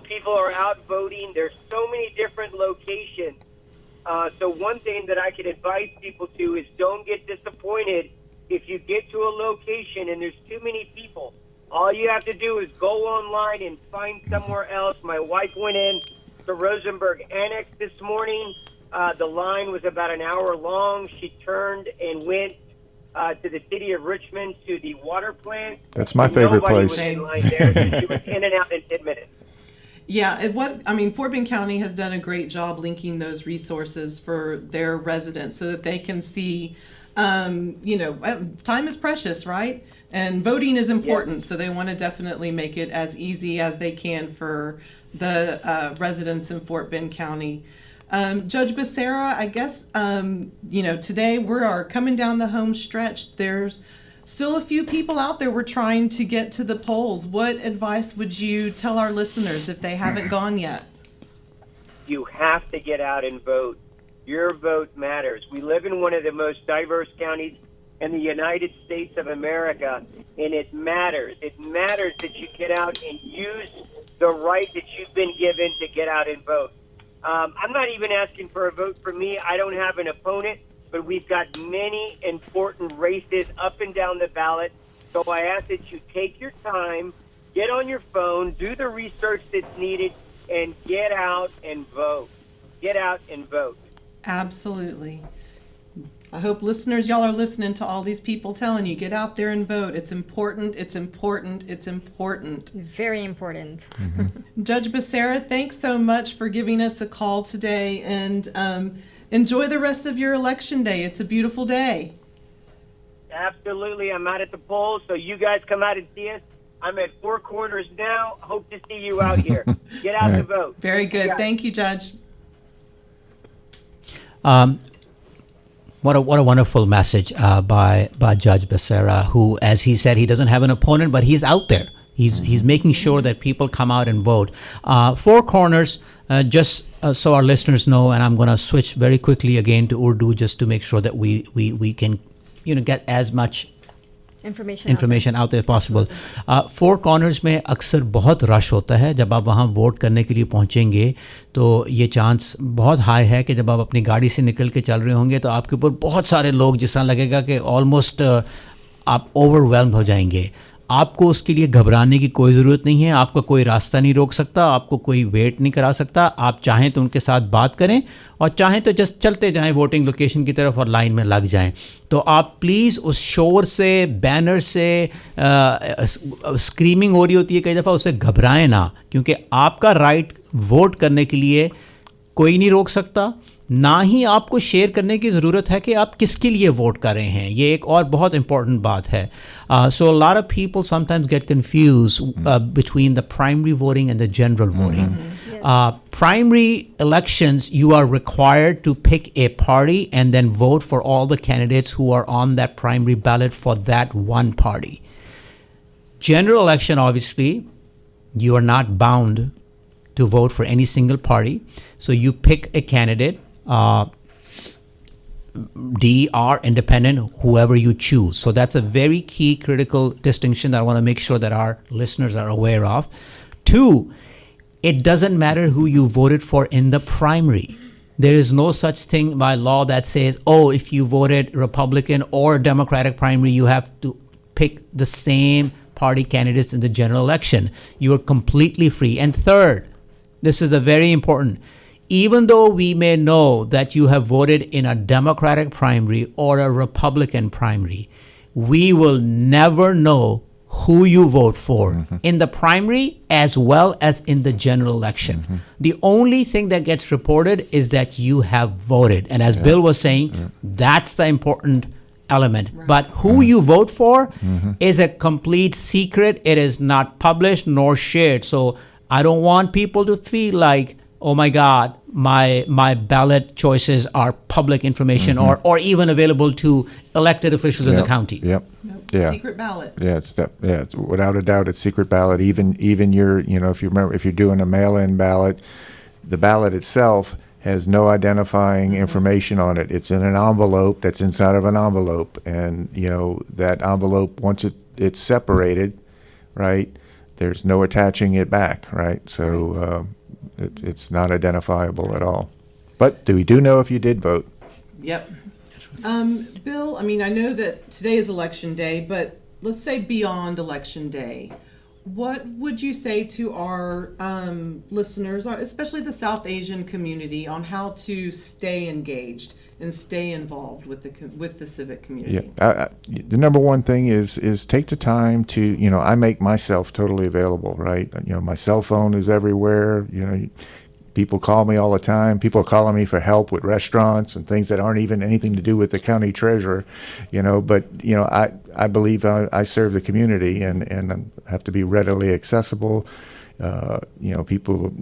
S6: People are out voting. There's so many different locations. So one thing that I could advise people to is don't get disappointed if you get to a location and there's too many people. All you have to do is go online and find somewhere else. My wife went in to Rosenberg Annex this morning. The line was about an hour long. She turned and went to the city of Richmond to the water plant.
S3: That's my favorite
S6: Nobody
S3: place.
S6: was in line there. She was in and out in 10 minutes.
S1: Yeah, Fort Bend County has done a great job linking those resources for their residents so that they can see, time is precious, right? And voting is important, so they want to definitely make it as easy as they can for the residents in Fort Bend County. Judge Becerra, I guess, today we are coming down the home stretch. There's still a few people out there we're trying to get to the polls. What advice would you tell our listeners if they haven't gone yet?
S6: You have to get out and vote. Your vote matters. We live in one of the most diverse counties in the United States of America, and it matters. It matters that you get out and use the right that you've been given to get out and vote. I'm not even asking for a vote for me. I don't have an opponent, but we've got many important races up and down the ballot. So I ask that you take your time, get on your phone, do the research that's needed, and get out and vote. Get out and vote.
S1: Absolutely. I hope listeners, y'all are listening to all these people telling you, get out there and vote. It's important, it's important, it's important.
S2: Very important.
S1: Judge Becerra, thanks so much for giving us a call today, and enjoy the rest of your election day. It's a beautiful day.
S6: Absolutely. I'm out at the polls, so you guys come out and see us. I'm at Four Corners now. Hope to see you out here. Get out to vote.
S1: Very good. Thank you, Judge.
S4: What a wonderful message by Judge Becerra, who, as he said, he doesn't have an opponent, but he's out there. He's making sure that people come out and vote. Four Corners, just so our listeners know, and I'm going to switch very quickly again to Urdu just to make sure that we can get as much information out there possible. Four corners में अक्सर बहुत rush होता है. जब आप वहाँ vote करने के लिए पहुँचेंगे तो ये चांस बहुत हाई है कि जब आप अपनी गाड़ी से निकल के चल रहे होंगे तो आपके ऊपर बहुत सारे लोग, जिस तरह लगेगा कि ऑलमोस्ट आप ओवरवेल्म हो जाएंगे. आपको उसके लिए घबराने की कोई ज़रूरत नहीं है. आपका कोई रास्ता नहीं रोक सकता, आपको कोई वेट नहीं करा सकता. आप चाहें तो उनके साथ बात करें और चाहें तो जस्ट चलते जाएं वोटिंग लोकेशन की तरफ और लाइन में लग जाएं. तो आप प्लीज़ उस शोर से, बैनर से, स्क्रीमिंग हो रही होती है कई दफ़ा, उससे घबराएं ना, क्योंकि आपका राइट वोट करने के लिए कोई नहीं रोक सकता. ना ही आपको शेयर करने की ज़रूरत है कि आप किसके लिए वोट कर रहे हैं. ये एक और बहुत इंपॉर्टेंट बात है. So a lot of people sometimes get confused between the primary voting and the general voting.
S2: Yes.
S4: Primary elections, you are required to pick a party and then vote for all the candidates who are on that primary ballot for that one party. General election, obviously, you are not bound to vote for any single party. So you pick a candidate, D, R, independent, whoever you choose. So that's a very key critical distinction that I want to make sure that our listeners are aware of. 2, it doesn't matter who you voted for in the primary. There is no such thing by law that says, oh, if you voted Republican or Democratic primary, you have to pick the same party candidates in the general election. You are completely free. And third, this is a very important, even though we may know that you have voted in a Democratic primary or a Republican primary, we will never know who you vote for in the primary as well as in the general election. The only thing that gets reported is that you have voted. And as Bill was saying, that's the important element.
S1: Right.
S4: But who you vote for is a complete secret. It is not published nor shared. So I don't want people to feel like, oh my God, my ballot choices are public information or even available to elected officials in the county.
S3: Yep.
S1: Nope.
S3: Yeah.
S1: Secret ballot.
S3: Yeah, it's without a doubt, it's secret ballot. Even your, if you remember, if you're doing a mail-in ballot, the ballot itself has no identifying information on it. It's in an envelope that's inside of an envelope, and that envelope, once it's separated, right, there's no attaching it back, right? So it's not identifiable at all. But we do know if you did vote.
S1: Yep. Bill, I mean, I know that today is election day, but let's say beyond election day, what would you say to our listeners, especially the South Asian community, on how to stay engaged and stay involved with the civic community?
S3: Yeah, the number one thing is take the time to, I make myself totally available, right? My cell phone is everywhere. People call me all the time. People are calling me for help with restaurants and things that aren't even anything to do with the county treasurer, But I believe I serve the community and have to be readily accessible. People,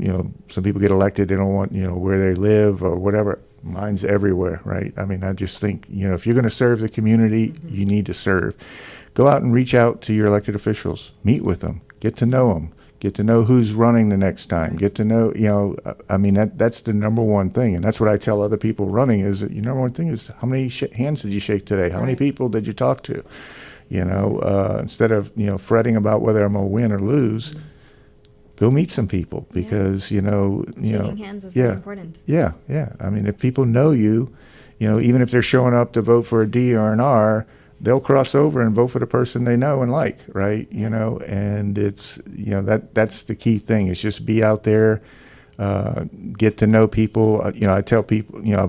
S3: some people get elected, they don't want where they live or whatever. Mine's everywhere, right? I mean, I just think if you're going to serve the community, you need to serve. Go out and reach out to your elected officials. Meet with them. Get to know them. Get to know who's running the next time. Get to know, I mean, that's the number one thing. And that's what I tell other people running is that your number one thing is how many hands did you shake today? How many people did you talk to? Instead of, fretting about whether I'm going to win or lose, go meet some people because,
S2: Shaking hands is very important.
S3: Yeah. I mean, if people know you, even if they're showing up to vote for a D or an R, they'll cross over and vote for the person they know and like, right? And it's, that's the key thing is just be out there, get to know people. I tell people, I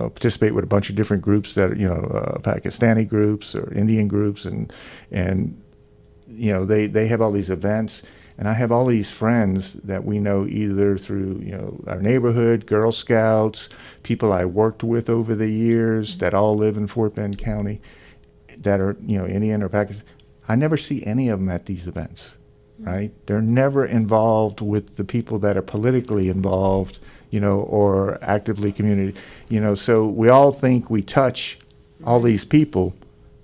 S3: participate with a bunch of different groups that are, Pakistani groups or Indian groups and they have all these events. And I have all these friends that we know either through, our neighborhood, Girl Scouts, people I worked with over the years that all live in Fort Bend County that are, Indian or Pakistan. I never see any of them at these events, right? They're never involved with the people that are politically involved, or actively community, so we all think we touch all these people,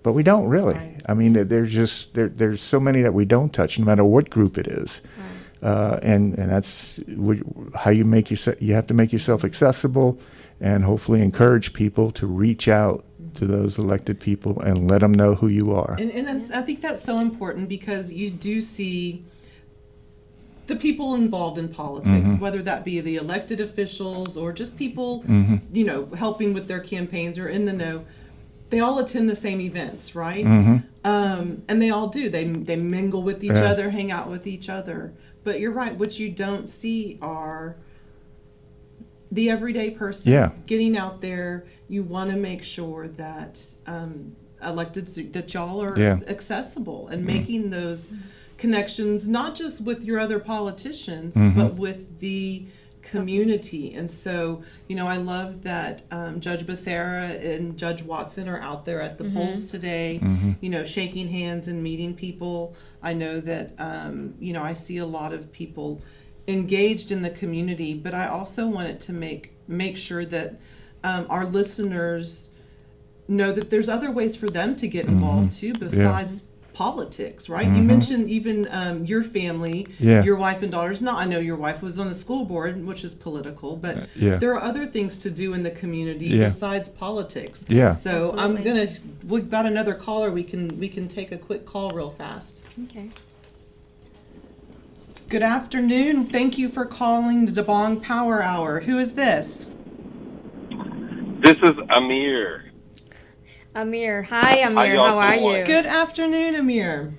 S3: but we don't really.
S1: Right.
S3: I mean, there's so many that we don't touch, no matter what group it is. Right. And that's how you have to make yourself accessible and hopefully encourage people to reach out to those elected people and let them know who you are.
S1: And I think that's so important because you do see the people involved in politics, whether that be the elected officials or just people, helping with their campaigns or in the know. They all attend the same events, right? And they all do. They mingle with each other, hang out with each other. But you're right. What you don't see are the everyday person getting out there. You want to make sure that elected that y'all are accessible and making those connections, not just with your other politicians, but with the community. And so, I love that Judge Becerra and Judge Watson are out there at the polls today, shaking hands and meeting people. I know that, I see a lot of people engaged in the community, but I also wanted to make sure that our listeners know that there's other ways for them to get involved too, besides politics, right? You mentioned even your family, your wife and daughters. Now, I know your wife was on the school board, which is political, but there are other things to do in the community besides politics. So
S2: Absolutely.
S1: we've got another caller. We can take a quick call real fast.
S2: Okay.
S1: Good afternoon. Thank you for calling the DeBong Power Hour. Who is this?
S7: This is Amir.
S2: Amir. Hi, Amir.
S7: y'all
S2: How are
S7: doing?
S2: you?
S1: Good afternoon, Amir.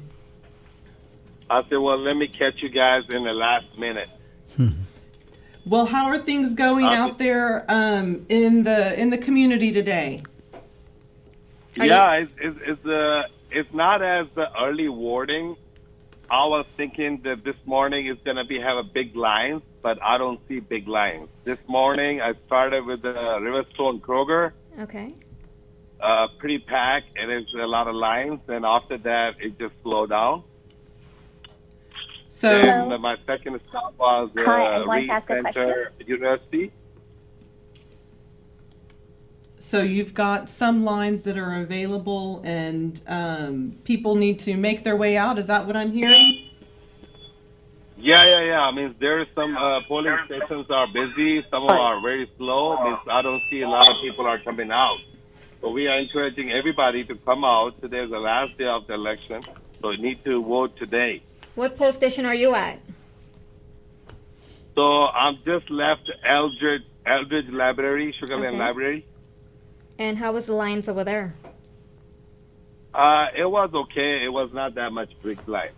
S7: I said, well, let me catch you guys in the last minute.
S1: Well, how are things going out there in the community today?
S7: It's not as the early warning. I was thinking that this morning is going to have a big lines, but I don't see big lines. This morning I started with the Riverstone Kroger.
S2: Okay.
S7: Pretty packed, and there's a lot of lines. And after that, it just slowed down.
S1: So,
S7: and my second stop was
S5: Hi, I'd like
S7: Reed
S5: to ask a
S7: Center University.
S1: so you've got some lines that are available, and people need to make their way out. Is that what I'm hearing?
S7: Yeah. I mean, there's some polling stations are busy. Some of them are very slow. I mean, I don't see a lot of people are coming out. So we are encouraging everybody to come out. Today's the last day of the election, so you need to vote today.
S2: What poll station are you at?
S7: So I'm just left Eldridge Library, Sugarland
S2: Okay.
S7: Library.
S2: And how was the lines over there?
S7: It was okay. It was not that much big line.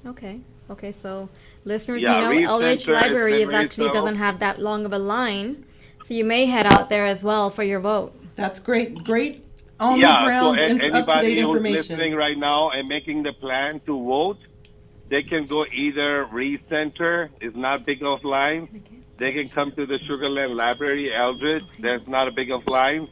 S2: Okay. Okay, so listeners,
S7: Yeah, Reed
S2: Eldridge
S7: Center is
S2: Library
S7: very
S2: actually
S7: slow.
S2: doesn't have that long of a line, so you may head out there as well for your vote.
S1: That's great on the ground and up-to-date
S7: Anybody who's
S1: information.
S7: listening right now and making the plan to vote, they can go either Reed Center, is not big of line.
S2: Okay.
S7: They can come to the Sugarland Library, Eldridge. There's not a big of line.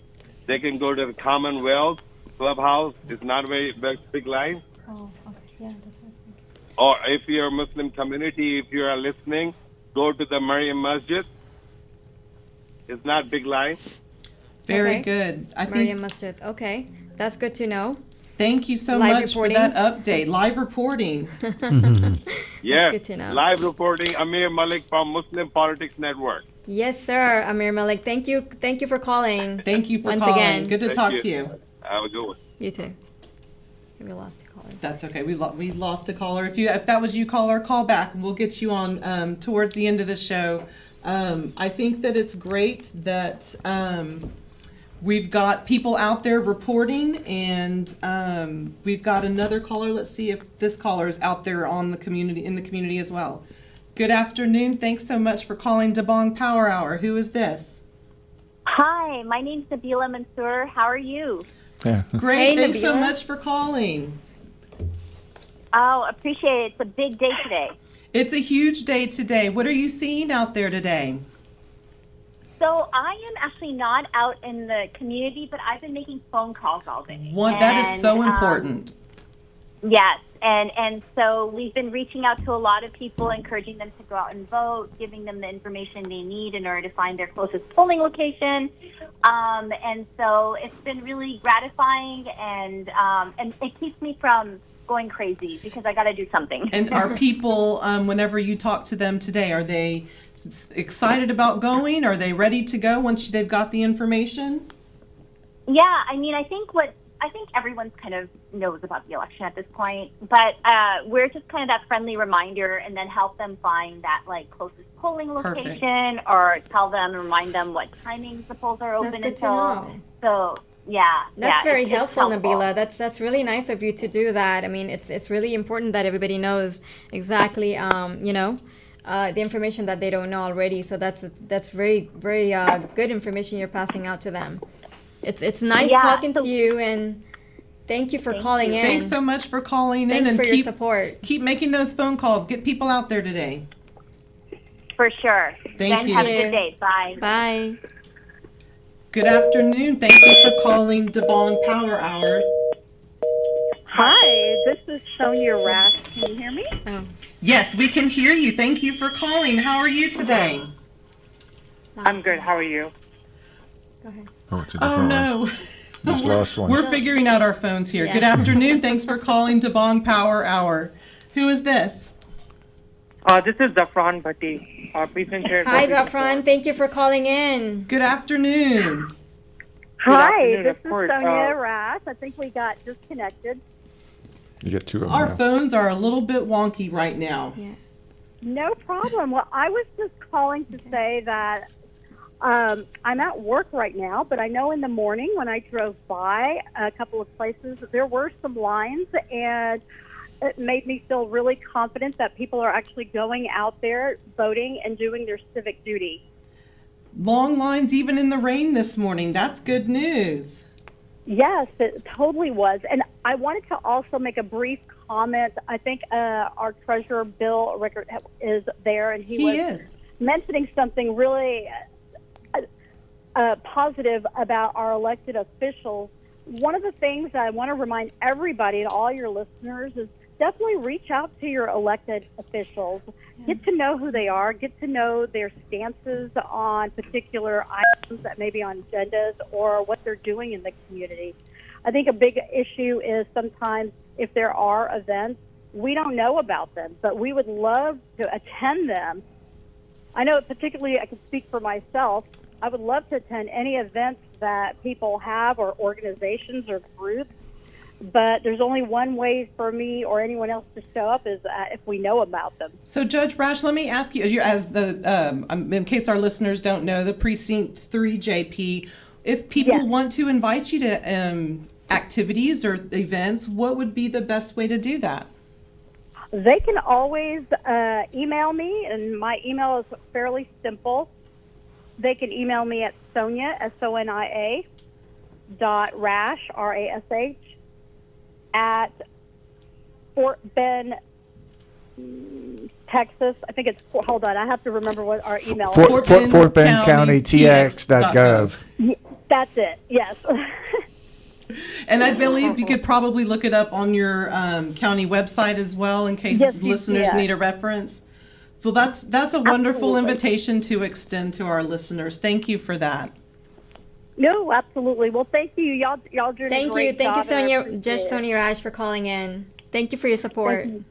S7: They can go to the Commonwealth Clubhouse. It's not a very big line.
S2: Oh, okay. Yeah, that's what I was thinking.
S7: Or if you're a Muslim community, if you are listening, go to the Mariam Masjid. It's not big line.
S1: Very
S2: Okay.
S1: good. I
S2: Maryam
S1: think.
S2: Masjid. Okay, that's good to know.
S1: Thank you so
S2: Live
S1: much
S2: reporting.
S1: for that update. Live reporting.
S7: Yes.
S2: good to know.
S7: Live reporting, Amir Malik from Muslim Politics Network.
S2: Yes, sir, Amir Malik. Thank you for calling.
S1: Thank you for
S2: Once
S1: calling.
S2: again.
S1: Good to
S7: Thank
S1: talk
S7: you.
S1: to you.
S7: Have a good one.
S2: You too. We lost a caller.
S1: That's okay. We lost a caller. If that was you, caller, call back and we'll get you on towards the end of the show. I think that it's great that we've got people out there reporting, and we've got another caller. Let's see if this caller is out there in the community as well. Good afternoon. Thanks so much for calling DeBong Power Hour. Who is this?
S8: Hi, my name's Nabila Mansour. How are you?
S3: Yeah.
S1: Great.
S2: Hey,
S1: Thanks so
S2: Nabila.
S1: much for calling.
S8: Oh, appreciate it. It's a big day today.
S1: It's a huge day today. What are you seeing out there today?
S8: So I am actually not out in the community, but I've been making phone calls all day.
S1: That is so
S8: And,
S1: important.
S8: Yes, and so we've been reaching out to a lot of people, encouraging them to go out and vote, giving them the information they need in order to find their closest polling location. And so it's been really gratifying, and it keeps me from going crazy because I got to do something.
S1: And are people, whenever you talk to them today, are they excited about going? Are they ready to go once they've got the information?
S8: Yeah, I mean, I think everyone's kind of knows about the election at this point, but we're just kind of that friendly reminder, and then help them find that like closest polling location, or tell them, remind them what timings the polls are open
S2: That's good to
S8: until.
S2: know.
S8: So yeah,
S2: That's very
S8: it's
S2: helpful, Nabila. That's really nice of you to do that. I mean, it's really important that everybody knows exactly, the information that they don't know already. So that's very good information you're passing out to them. It's nice
S8: Yeah,
S2: talking
S8: so-
S2: to you, and thank you for calling in.
S1: Thanks so much for calling in,
S2: Thanks
S1: and
S2: for your support.
S1: keep making those phone calls. Get people out there today.
S8: For sure.
S1: Thank
S8: Then
S1: you.
S8: have a good day. Bye.
S2: Bye.
S1: Good afternoon. Thank you for calling DeBong Power Hour.
S9: Hi, this is Sonia Rash. Can you hear me?
S2: Oh.
S1: Yes, we can hear you. Thank you for calling. How are you today?
S9: I'm good. How are you?
S2: Go ahead.
S3: Oh, it's a
S1: Oh,
S3: different one.
S1: no.
S3: Just lost one.
S1: We're figuring out our phones here.
S2: Yeah.
S1: Good afternoon. Thanks for calling DeBong Power Hour. Who is this?
S9: This is Zafran Bhatti. Please enter.
S2: Hi, Zafran. Thank you for calling in.
S1: Good afternoon.
S9: Hi,
S5: This
S9: this
S5: is
S9: is course.
S5: Sonia Rash. I think we got disconnected.
S3: You get two of them
S1: Our
S3: now.
S1: phones are a little bit wonky right now.
S2: Yeah.
S5: No problem. Well, I was just calling to say that I'm at work right now, but I know in the morning when I drove by a couple of places, there were some lines, and it made me feel really confident that people are actually going out there voting and doing their civic duty.
S1: Long lines even in the rain this morning. That's good news.
S5: Yes, it totally was. And I wanted to also make a brief comment. I think our treasurer, Bill Rickert, is there, and he was mentioning something really positive about our elected officials. One of the things I want to remind everybody and all your listeners is definitely reach out to your elected officials. Get to know who they are. Get to know their stances on particular items that may be on agendas or what they're doing in the community. I think a big issue is sometimes if there are events, we don't know about them, but we would love to attend them. I know particularly I can speak for myself. I would love to attend any events that people have or organizations or groups, but there's only one way for me or anyone else to show up is if we know about them.
S1: So, Judge Rash, let me ask you, as the in case our listeners don't know, the Precinct 3 JP, if people want to invite you to activities or events, what would be the best way to do that?
S5: They can always email me, and my email is fairly simple. They can email me at Sonia, SONIA, .rash, RASH, at Fort Bend, Texas. I think it's, hold on, I have to remember what our email is.
S3: Fort Bend County, TX.gov.
S5: That's it, yes.
S1: And I believe you could probably look it up on your county website as well in case listeners need a reference. Well, that's a wonderful invitation to extend to our listeners. Thank you for that.
S5: No, absolutely. Well, thank you. Y'all doing a great job.
S2: Thank you, Sonia, Judge Sonia Rash, for calling in. Thank you for your support.
S5: Thank you.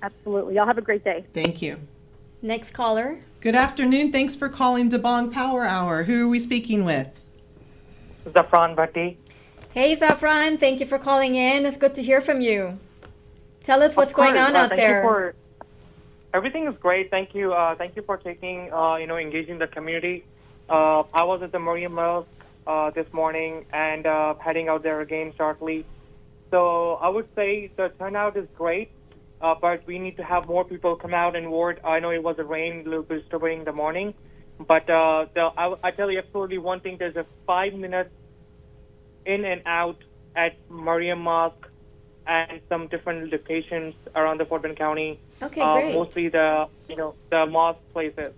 S5: Absolutely. Y'all have a great day.
S1: Thank you.
S2: Next caller.
S1: Good afternoon. Thanks for calling DeBong Power Hour. Who are we speaking with?
S9: Zafran Bhatti.
S2: Hey, Zafran. Thank you for calling in. It's good to hear from you. Tell us what's going on out there.
S9: Everything is great. Thank you. Thank you for taking, engaging the community. I was at the Miriam Mills this morning and heading out there again shortly. So I would say the turnout is great, but we need to have more people come out and vote. I know it was a rain, a little bit disturbing in the morning, but I tell you absolutely one thing. There's a 5 minutes in and out at Miriam Mosque and some different locations around the Fort Bend County.
S2: Okay, great.
S9: Mostly the mosque places.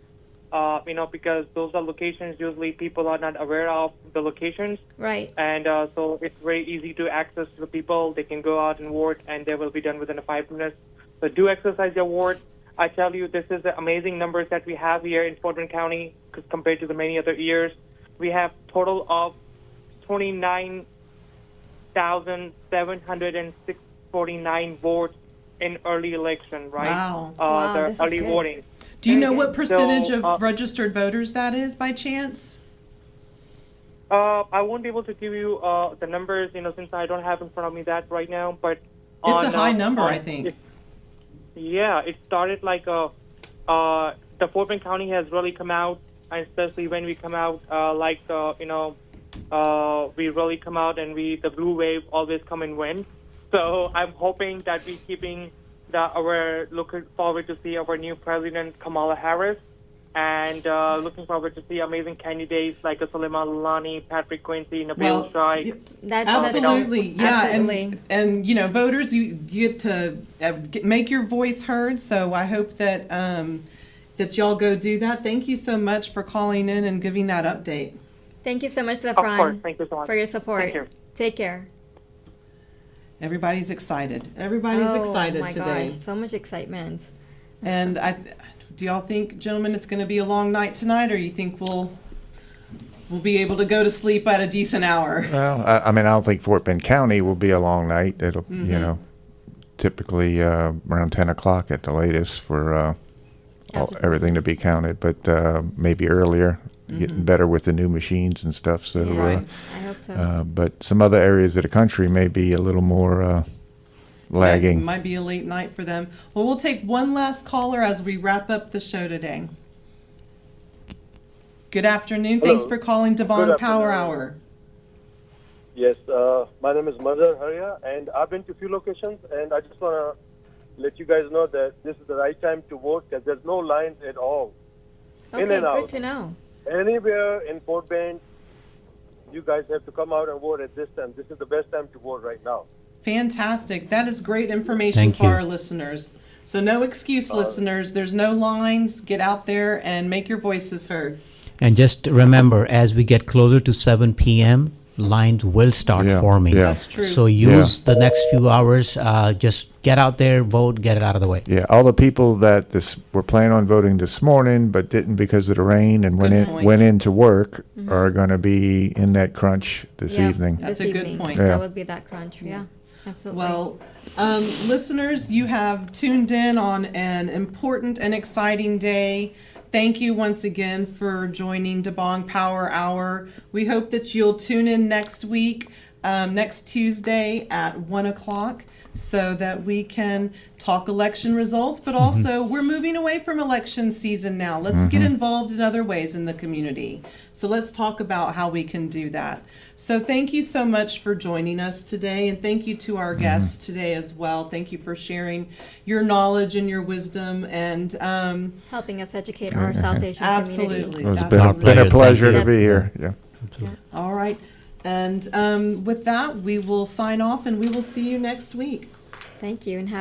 S9: Because those are locations usually people are not aware of the locations.
S2: Right.
S9: And so it's very easy to access to the people. They can go out and vote, and they will be done within 5 minutes. So do exercise your vote. I tell you, this is the amazing numbers that we have here in Fort Bend County compared to the many other years. We have total of 29,749 votes in early election, right?
S1: Wow.
S9: The early voting.
S1: Do you know what percentage of registered voters that is by chance?
S9: I won't be able to give you the numbers, since I don't have in front of me that right now. But
S1: it's a high number, I think.
S9: It started like the Fort Bend County has really come out, and especially when we come out, we really come out, and the blue wave always come and win. So I'm hoping that we're keeping we're looking forward to see our new president, Kamala Harris, and looking forward to see amazing candidates like Suleiman Lalani, Patrick Quincy, Nabil Shai.
S1: Absolutely. And voters, you get to make your voice heard. So I hope that that y'all go do that. Thank you so much for calling in and giving that update.
S2: Thank you so much,
S9: Of course.
S2: Zafran,
S9: Thank you so much.
S2: for your support.
S9: Thank you.
S2: Take care.
S1: Everybody's excited. Everybody's excited
S2: Oh my
S1: today.
S2: gosh, so much excitement.
S1: And do y'all think, gentlemen, it's going to be a long night tonight, or you think we'll be able to go to sleep at a decent hour?
S3: Well, I mean, I don't think Fort Bend County will be a long night. It'll, you know, typically around 10 o'clock at the latest for everything to be counted, but maybe earlier, getting better with the new machines and stuff. So,
S2: Yeah, I hope so.
S3: but some other areas of the country may be a little more lagging.
S1: It might be a late night for them. Well, we'll take one last caller as we wrap up the show today. Good afternoon.
S10: Hello.
S1: Thanks for calling Dabong
S10: Good
S1: Power
S10: afternoon.
S1: Hour.
S10: Yes, my name is Madhur Haria, and I've been to a few locations, and I just want to let you guys know that this is the right time to vote, because there's no lines at all. In
S2: Okay,
S10: and out.
S2: good to know.
S10: Anywhere in Fort Bend, you guys have to come out and vote at this time. This is the best time to vote right now.
S1: Fantastic. That is great information
S4: Thank
S1: for
S4: you.
S1: our listeners. So no excuse, listeners. There's no lines. Get out there and make your voices heard.
S4: And just remember, as we get closer to 7 p.m., lines will start
S3: Yeah,
S4: forming.
S3: yeah.
S1: That's true.
S4: So use the next few hours. Just get out there, vote, get it out of the way.
S3: Yeah, all the people that were planning on voting this morning but didn't because of the rain and
S1: Good point.
S3: went into work are going to be in that crunch this
S2: Yeah,
S3: evening.
S1: That's
S2: this
S1: a good
S2: evening.
S1: point.
S3: Yeah.
S2: That would be that crunch. Yeah, absolutely.
S1: Well, listeners, you have tuned in on an important and exciting day. Thank you once again for joining Dabong Power Hour. We hope that you'll tune in next week, next Tuesday at 1 o'clock, so that we can talk election results, but also we're moving away from election season now. Let's get involved in other ways in the community. So let's talk about how we can do that. So thank you so much for joining us today, and thank you to our guests today as well. Thank you for sharing your knowledge and your wisdom, and
S2: helping us educate our South Asian community.
S1: absolutely.
S3: It's
S1: absolutely.
S3: been a
S4: Thank
S3: pleasure
S2: you.
S3: to be here. Yeah.
S1: All right. And with that, we will sign off, and we will see you next week.
S2: Thank you, and have